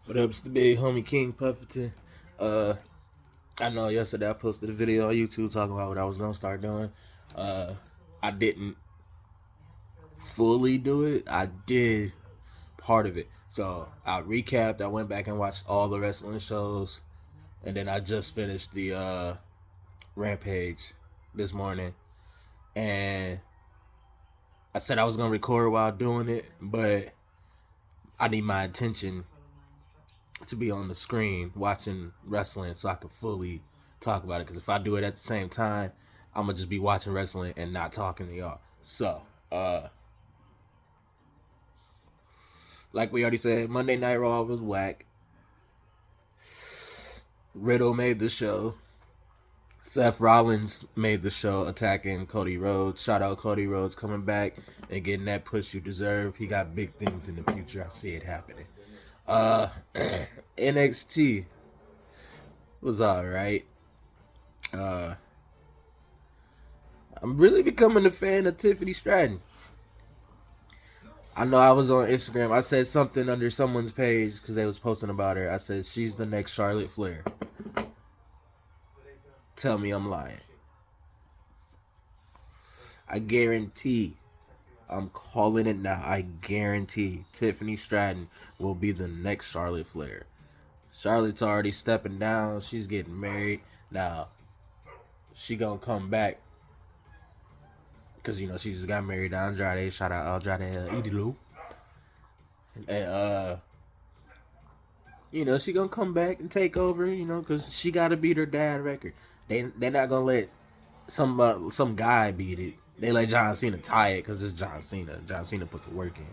What up, it's the big homie King Puffington. I know yesterday I posted a video on YouTube talking about what I was gonna start doing. I didn't fully do it. I did part of it. So I recapped. I went back and watched all the wrestling shows, and then I just finished the Rampage this morning. And I said I was gonna record while doing it, but I need my attention to be on the screen watching wrestling so I can fully talk about it. Because if I do it at the same time, I'm gonna just be watching wrestling and not talking to y'all. So, like we already said, Monday Night Raw was whack. Riddle made the show. Seth Rollins made the show attacking Cody Rhodes. Shout out Cody Rhodes coming back and getting that push you deserve. He got big things in the future. I see it happening. NXT was alright. I'm really becoming a fan of Tiffany Stratton. I know I was on Instagram. I said something under someone's page because they was posting about her. I said she's the next Charlotte Flair. Tell me I'm lying. I guarantee. I'm calling it now. I guarantee Tiffany Stratton will be the next Charlotte Flair. Charlotte's already stepping down. She's getting married. Now, she gonna come back. Because, she just got married to Andrade. Shout out Andrade Idolu. And, she gonna come back and take over, because she gotta beat her dad record. They're not gonna let some guy beat it. They let John Cena tie it because it's John Cena. John Cena put the work in.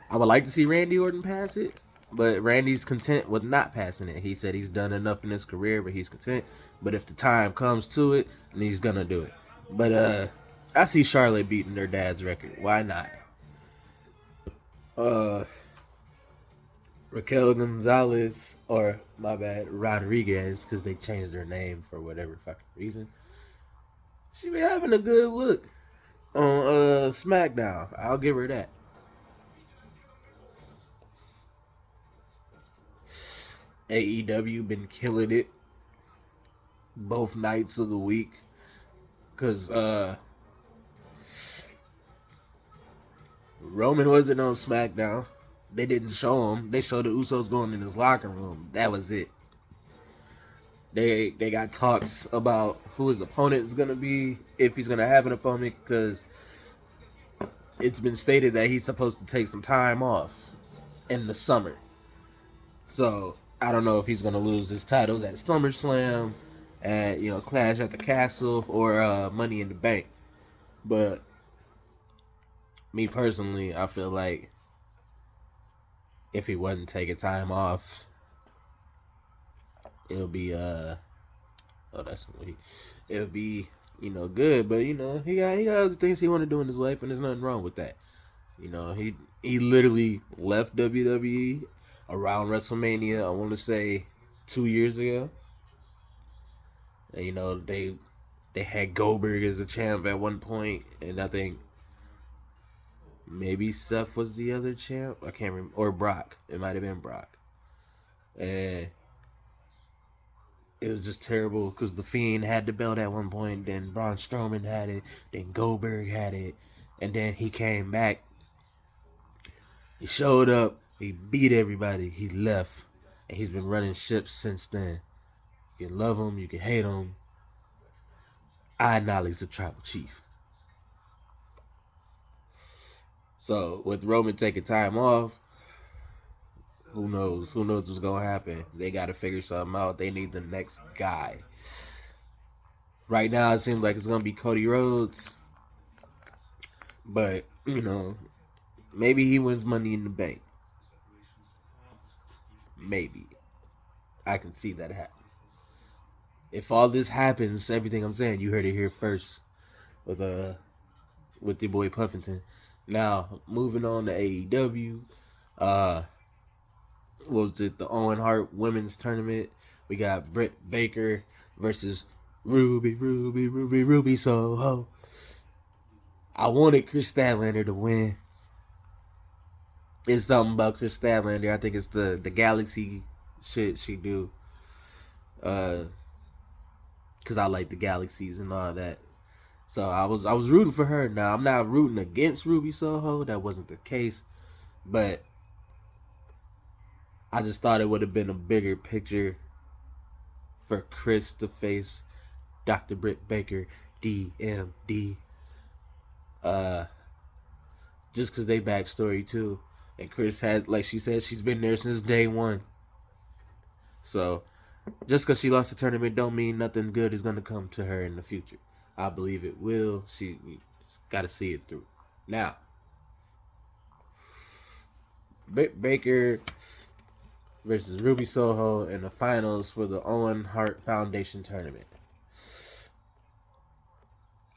I would like to see Randy Orton pass it, but Randy's content with not passing it. He said he's done enough in his career, but he's content. But if the time comes to it, then he's gonna do it. But I see Charlotte beating their dad's record. Why not? Raquel Gonzalez, or my bad, Rodriguez, because they changed their name for whatever fucking reason. She been having a good look on Smackdown. I'll give her that. AEW been killing it both nights of the week. Cause Roman wasn't on SmackDown. They didn't show him. They showed the Usos going in his locker room. That was it. They got talks about who his opponent is gonna be, if he's gonna have an opponent, because it's been stated that he's supposed to take some time off in the summer. So I don't know if he's gonna lose his titles at SummerSlam, at Clash at the Castle, or Money in the Bank. But me personally, I feel like if he wasn't taking time off, it'll be it'll be good. But he got other things he want to do in his life, and there's nothing wrong with that. He literally left WWE around WrestleMania. I want to say 2 years ago. And, they had Goldberg as a champ at one point, and I think maybe Seth was the other champ. I can't remember, or Brock. It might have been Brock, and it was just terrible because the Fiend had the belt at one point, then Braun Strowman had it, then Goldberg had it, and then he came back. He showed up, he beat everybody, he left, and he's been running ships since then. You can love him, you can hate him. I acknowledge the tribal chief. So with Roman taking time off, who knows? Who knows what's gonna happen? They gotta figure something out. They need the next guy. Right now, it seems like it's gonna be Cody Rhodes, but maybe he wins Money in the Bank. Maybe I can see that happen. If all this happens, everything I'm saying, you heard it here first with your boy Puffington. Now, moving on to AEW. What was it? The Owen Hart Women's Tournament. We got Britt Baker versus Ruby Soho. I wanted Chris Statlander to win. It's something about Chris Statlander. I think it's the Galaxy shit she do. Cause I like the Galaxies and all that. So I was rooting for her. Now I'm not rooting against Ruby Soho. That wasn't the case, but I just thought it would have been a bigger picture for Chris to face Dr. Britt Baker, DMD. Just because they backstory too. And Chris had, like she said, she's been there since day one. So, just because she lost the tournament don't mean nothing good is going to come to her in the future. I believe it will. She got to see it through. Now, Britt Baker versus Ruby Soho in the finals for the Owen Hart Foundation tournament.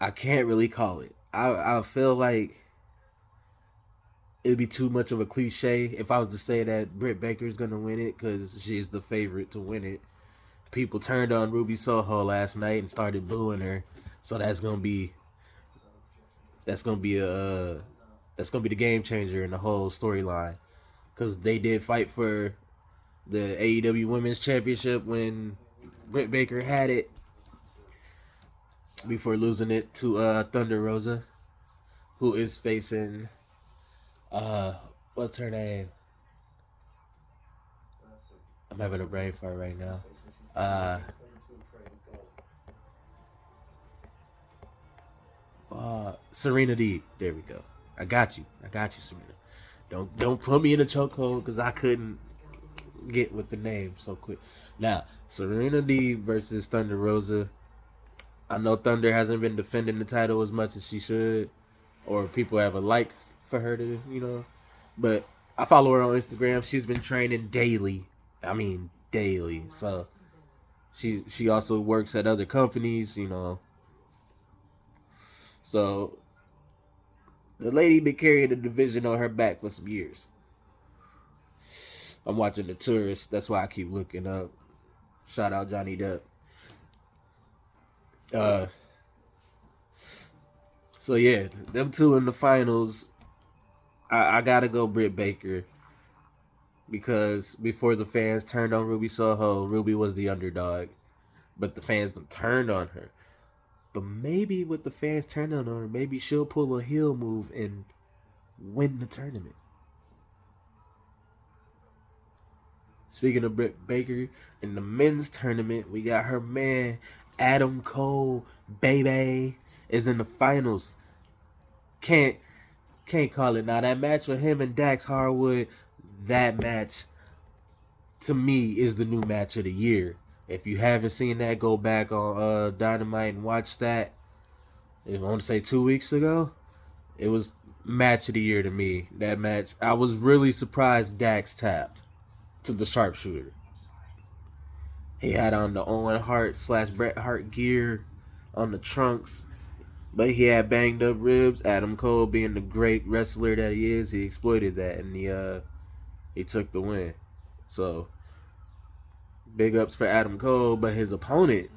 I can't really call it. I feel like it'd be too much of a cliche if I was to say that Britt Baker's gonna win it because she's the favorite to win it. People turned on Ruby Soho last night and started booing her, so that's gonna be the game changer in the whole storyline because they did fight for the AEW Women's Championship when Britt Baker had it before losing it to Thunder Rosa, who is facing what's her name? I'm having a brain fart right now. Serena Deeb. There we go. I got you, Serena. Don't put me in a chokehold because I couldn't get with the name so quick. Now, Serena Deeb versus Thunder Rosa. I know Thunder hasn't been defending the title as much as she should, or people have a like for her to, but I follow her on Instagram. She's been training daily. I mean, daily. So she also works at other companies, So the lady been carrying the division on her back for some years. I'm watching The Tourist. That's why I keep looking up. Shout out Johnny Depp. So yeah, them two in the finals. I gotta go Britt Baker because before the fans turned on Ruby Soho, Ruby was the underdog, but the fans turned on her. But maybe with the fans turning on her, maybe she'll pull a heel move and win the tournament. Speaking of Britt Baker, in the men's tournament, we got her man Adam Cole, baby, is in the finals. Can't call it now. That match with him and Dax Harwood, that match to me is the new match of the year. If you haven't seen that, go back on Dynamite and watch that. If I want to say 2 weeks ago, it was match of the year to me. That match, I was really surprised Dax tapped to the sharpshooter. He had on the Owen Hart / Bret Hart gear on the trunks, but he had banged up ribs. Adam Cole, being the great wrestler that he is, he exploited that and he took the win. So big ups for Adam Cole, but his opponent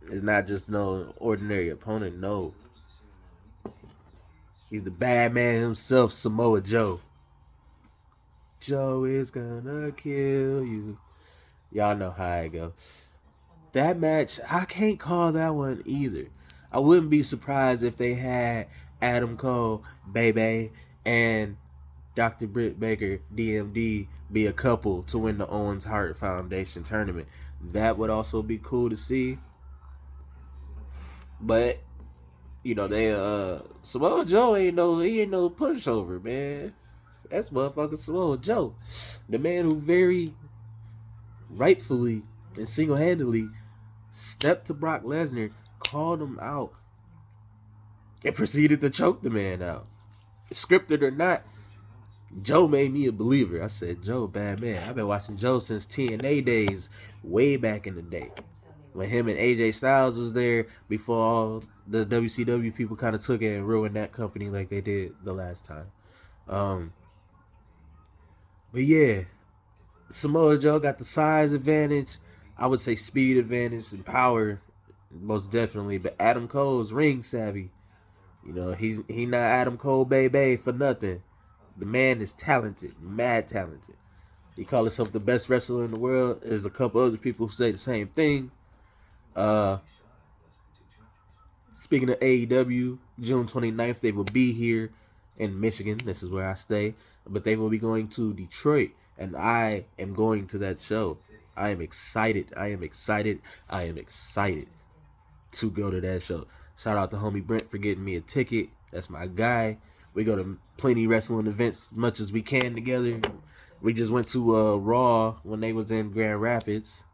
is not just no ordinary opponent. No, he's the bad man himself, Samoa Joe. Joe is gonna kill you. Y'all know how I go. That match, I can't call that one either. I wouldn't be surprised if they had Adam Cole, baby, and Dr. Britt Baker, DMD, be a couple to win the Owens Hart Foundation tournament. That would also be cool to see. But, they Samoa Joe ain't no pushover, man. That's motherfucking Samoa Joe. The man who very rightfully and single-handedly stepped to Brock Lesnar, called him out, and proceeded to choke the man out. Scripted or not, Joe made me a believer. I said, Joe, bad man. I've been watching Joe since TNA days, way back in the day. When him and AJ Styles was there, before all the WCW people kind of took it and ruined that company like they did the last time. But yeah, Samoa Joe got the size advantage. I would say speed advantage and power, most definitely. But Adam Cole's ring savvy. He not Adam Cole baby for nothing. The man is talented, mad talented. He calls himself the best wrestler in the world. There's a couple other people who say the same thing. Speaking of AEW, June 29th, they will be here in Michigan. This is where I stay. But they will be going to Detroit, and I am going to that show. I am excited. I am excited to go to that show. Shout out to homie Brent for getting me a ticket. That's my guy. We go to plenty wrestling events as much as we can together. We just went to Raw when they was in Grand Rapids.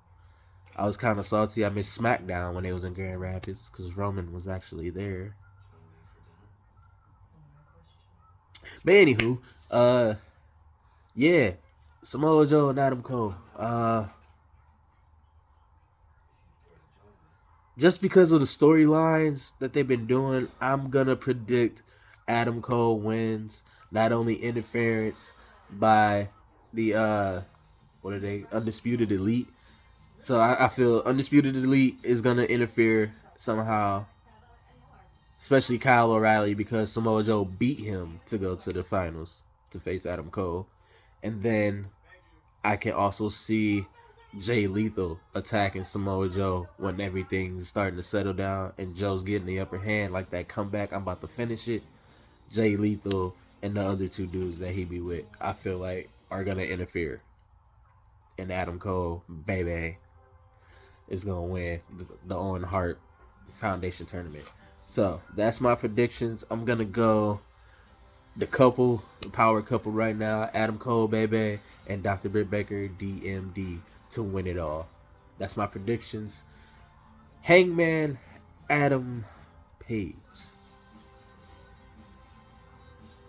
I was kind of salty. I missed Smackdown when they was in Grand Rapids because Roman was actually there. But anywho, yeah, Samoa Joe and Adam Cole. Just because of the storylines that they've been doing, I'm gonna predict Adam Cole wins. Not only interference by the Undisputed Elite. So I feel Undisputed Elite is going to interfere somehow. Especially Kyle O'Reilly, because Samoa Joe beat him to go to the finals to face Adam Cole. And then I can also see Jay Lethal attacking Samoa Joe when everything's starting to settle down and Joe's getting the upper hand, like that comeback. I'm about to finish it. Jay Lethal and the other two dudes that he be with, I feel like, are going to interfere. And Adam Cole, baby, is going to win the Owen Hart Foundation tournament. So, that's my predictions. I'm going to go the power couple right now, Adam Cole, baby, and Dr. Britt Baker, DMD, to win it all. That's my predictions. Hangman Adam Page.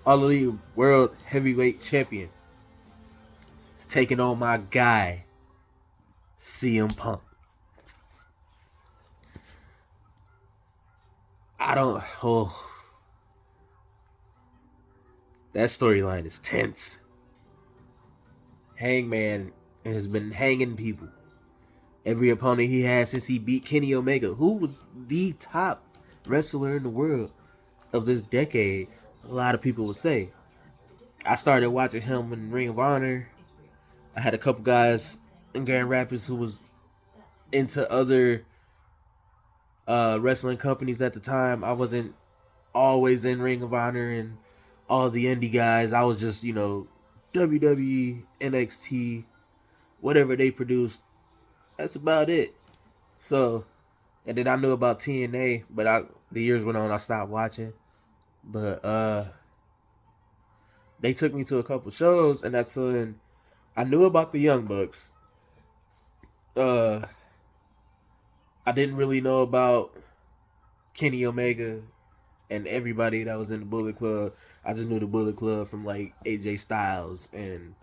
All Elite World Heavyweight Champion is taking on my guy, CM Punk. That storyline is tense. Hangman has been hanging people. Every opponent he had since he beat Kenny Omega, who was the top wrestler in the world of this decade, a lot of people would say. I started watching him in Ring of Honor. I had a couple guys in Grand Rapids who was into other wrestling companies at the time. I wasn't always in Ring of Honor and all the indie guys. I was just, WWE, NXT, whatever they produced. That's about it. So, and then I knew about TNA, but the years went on, I stopped watching. But they took me to a couple shows, and that's when I knew about the Young Bucks. I didn't really know about Kenny Omega and everybody that was in the Bullet Club. I just knew the Bullet Club from like AJ Styles and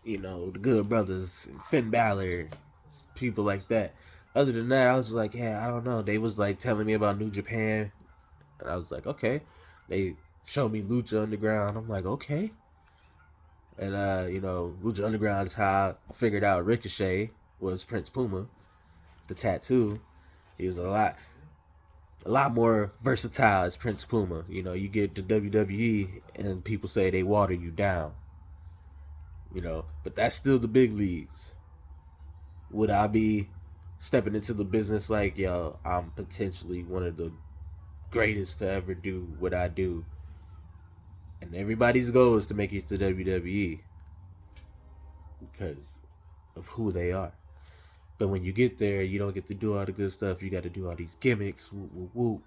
the Good Brothers and Finn Balor, people like that. Other than that, I was like, yeah, I don't know. They was like telling me about New Japan, and I was like, okay. They showed me Lucha Underground. I'm like, okay. And Lucha Underground is how I figured out Ricochet was Prince Puma. The tattoo, he was a lot more versatile as Prince Puma. You get to WWE and people say they water you down. But that's still the big leagues. Would I be stepping into the business like, yo, I'm potentially one of the greatest to ever do what I do? And everybody's goal is to make it to WWE because of who they are. But when you get there, you don't get to do all the good stuff. You got to do all these gimmicks. Whoop, whoop, whoop.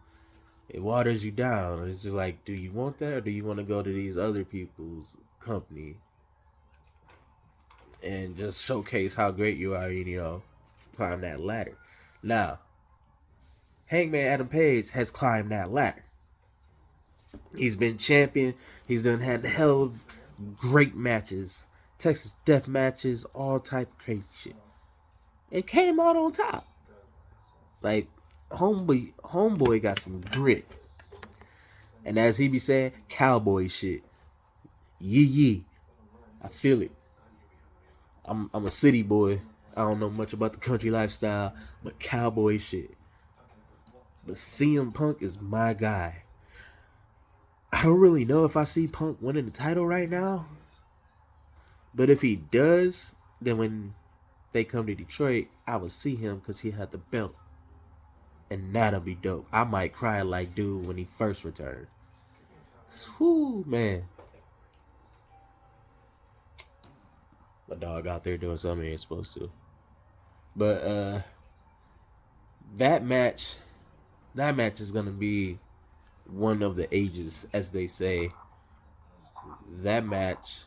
It waters you down. It's just like, do you want that, or do you want to go to these other people's company and just showcase how great you are, climb that ladder? Now, Hangman Adam Page has climbed that ladder. He's been champion. He's done had the hell of great matches, Texas death matches, all type of crazy shit. It came out on top. Like, homeboy got some grit. And as he be saying, cowboy shit. Yee. I feel it. I'm a city boy. I don't know much about the country lifestyle, but cowboy shit. But CM Punk is my guy. I don't really know if I see Punk winning the title right now. But if he does, then when they come to Detroit, I will see him because he had the belt. And that'll be dope. I might cry like dude when he first returned. Whoo, man. My dog out there doing something he ain't supposed to. But that match is gonna be one of the ages, as they say. That match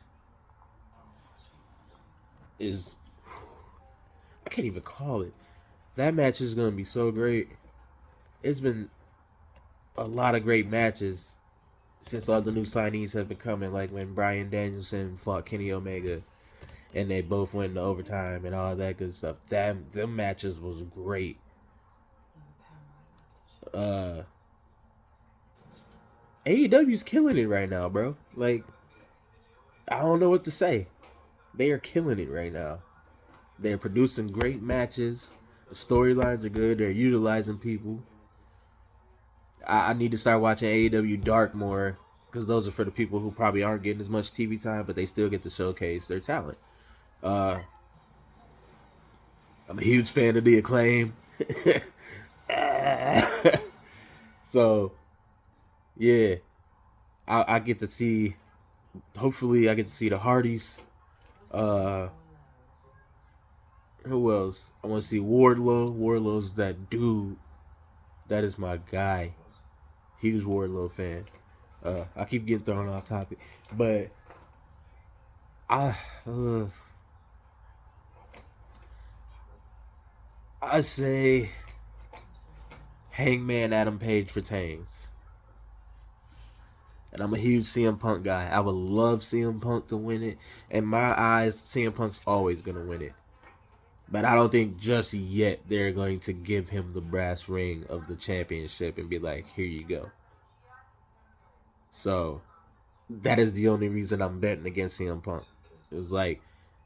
is, I can't even call it. That match is gonna be so great. It's been a lot of great matches since all the new signees have been coming, like when Bryan Danielson fought Kenny Omega and they both went into overtime and all that good stuff. Them matches was great. AEW's killing it right now, bro. Like, I don't know what to say. They are killing it right now. They're producing great matches. The storylines are good. They're utilizing people. I need to start watching AEW Dark more, because those are for the people who probably aren't getting as much TV time, but they still get to showcase their talent. I'm a huge fan of the Acclaim. So, yeah. I get to see, hopefully I get to see the Hardys. Who else? I want to see Wardlow. Wardlow's that dude. That is my guy. Huge Wardlow fan. I keep getting thrown off topic, but I say Hangman Adam Page retains. And I'm a huge CM Punk guy. I would love CM Punk to win it. In my eyes, CM Punk's always going to win it. But I don't think just yet they're going to give him the brass ring of the championship and be like, here you go. So, that is the only reason I'm betting against CM Punk. It was like,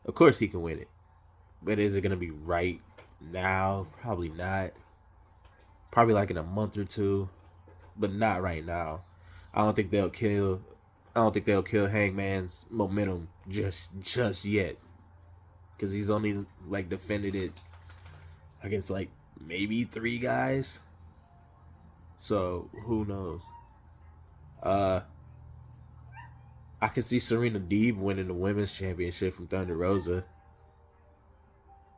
of course he can win it. But is it going to be right now? Probably not. Probably like in a month or two. But not right now. I don't think they'll kill Hangman's momentum just yet. Because he's only like defended it against like maybe 3 guys. So who knows? I could see Serena Deeb winning the women's championship from Thunder Rosa.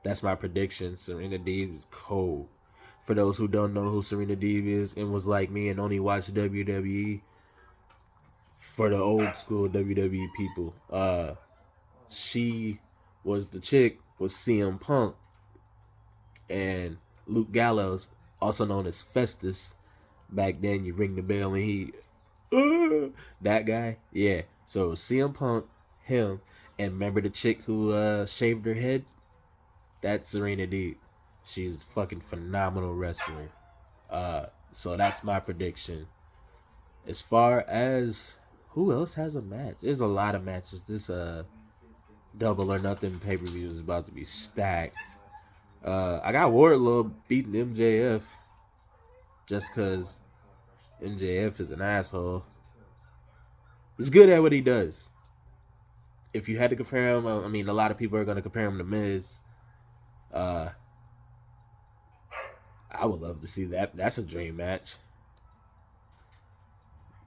That's my prediction. Serena Deeb is cold. For those who don't know who Serena Deeb is and was like me and only watched WWE, for the old school WWE people, she was the chick with CM Punk and Luke Gallows, also known as Festus. Back then, you ring the bell and he, that guy, yeah. So CM Punk, him, and remember the chick who shaved her head? That's Serena Deeb. She's a fucking phenomenal wrestler. So that's my prediction. As far as who else has a match, there's a lot of matches. This Double or Nothing pay-per-view is about to be stacked. I got Wardlow beating MJF just because MJF is an asshole. He's good at what he does. If you had to compare him, I mean, a lot of people are going to compare him to Miz. I would love to see that. That's a dream match.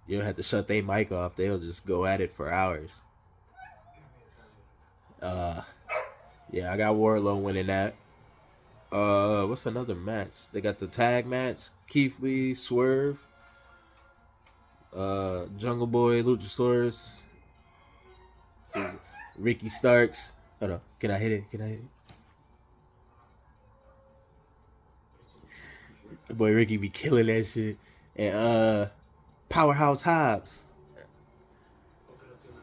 You don't have to shut their mic off. They'll just go at it for hours. Yeah, I got Wardlow winning that. What's another match? They got the tag match. Keith Lee, Swerve, Jungle Boy, Luchasaurus, Ricky Starks. Hold on. Can I hit it? Boy, Ricky be killing that shit. And Powerhouse Hobbs.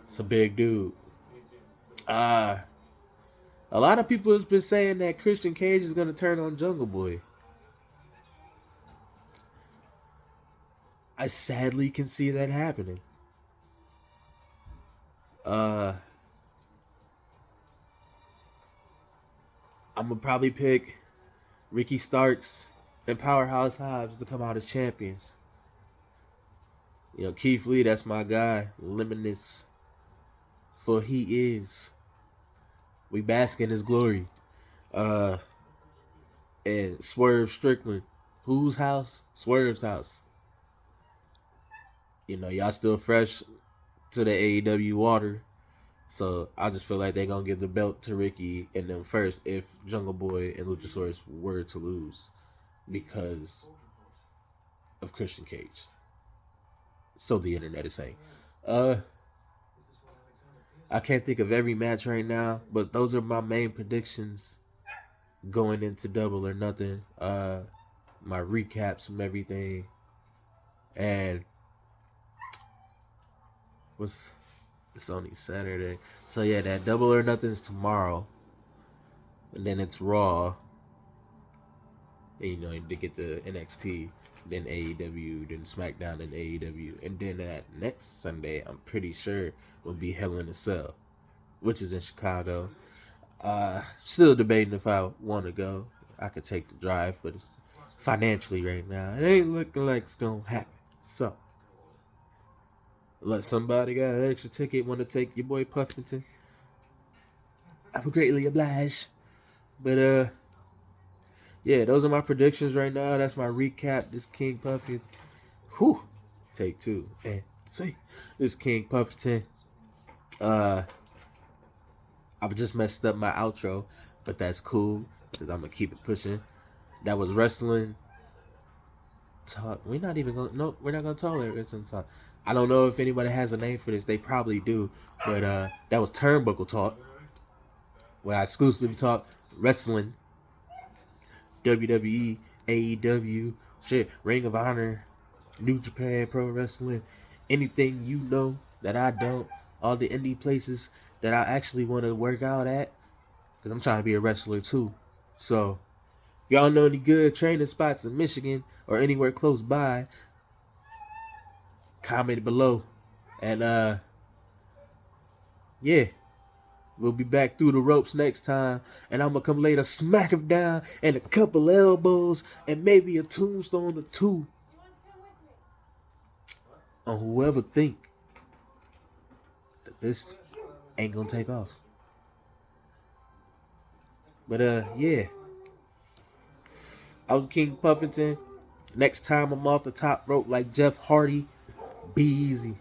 It's a big dude. A lot of people has been saying that Christian Cage is gonna turn on Jungle Boy. I sadly can see that happening. I'm gonna probably pick Ricky Starks and Powerhouse Hobbs to come out as champions. You know, Keith Lee, that's my guy. Limitless, for he is. We bask in his glory. Uh, and Swerve Strickland. Whose house? Swerve's house. You know, y'all still fresh to the AEW water. So I just feel like they're going to give the belt to Ricky and them first if Jungle Boy and Luchasaurus were to lose because of Christian Cage. So the internet is saying. I can't think of every match right now, but those are my main predictions going into Double or Nothing. My recaps from everything. And it's only Saturday. So yeah, that Double or Nothing's tomorrow. And then it's Raw. And you know, to get to NXT, then AEW, then Smackdown, then AEW. And then that next Sunday, I'm pretty sure, will be Hell in a Cell, which is in Chicago. Still debating if I want to go. I could take the drive, but it's financially right now, it ain't looking like it's going to happen. So, unless somebody got an extra ticket, want to take your boy Puffington, I would greatly oblige. But, yeah, those are my predictions right now. That's my recap. This King Puffington. Whew. Take two. And see. This King Puffington. I just messed up my outro, but that's cool because I'm going to keep it pushing. That was wrestling talk. We're not even going to, nope, we're not going to tolerate wrestling talk. I don't know if anybody has a name for this. They probably do. But that was Turnbuckle Talk, where I exclusively talk wrestling, WWE, AEW, shit, Ring of Honor, New Japan Pro Wrestling, anything you know that I don't, all the indie places that I actually want to work out at, because I'm trying to be a wrestler too. So, if y'all know any good training spots in Michigan or anywhere close by, comment below. And, yeah. We'll be back through the ropes next time, and I'm going to come later, smack him down, and a couple elbows, and maybe a tombstone or two on whoever think that this ain't going to take off. But, yeah. I was King Puffington. Next time I'm off the top rope like Jeff Hardy, be easy.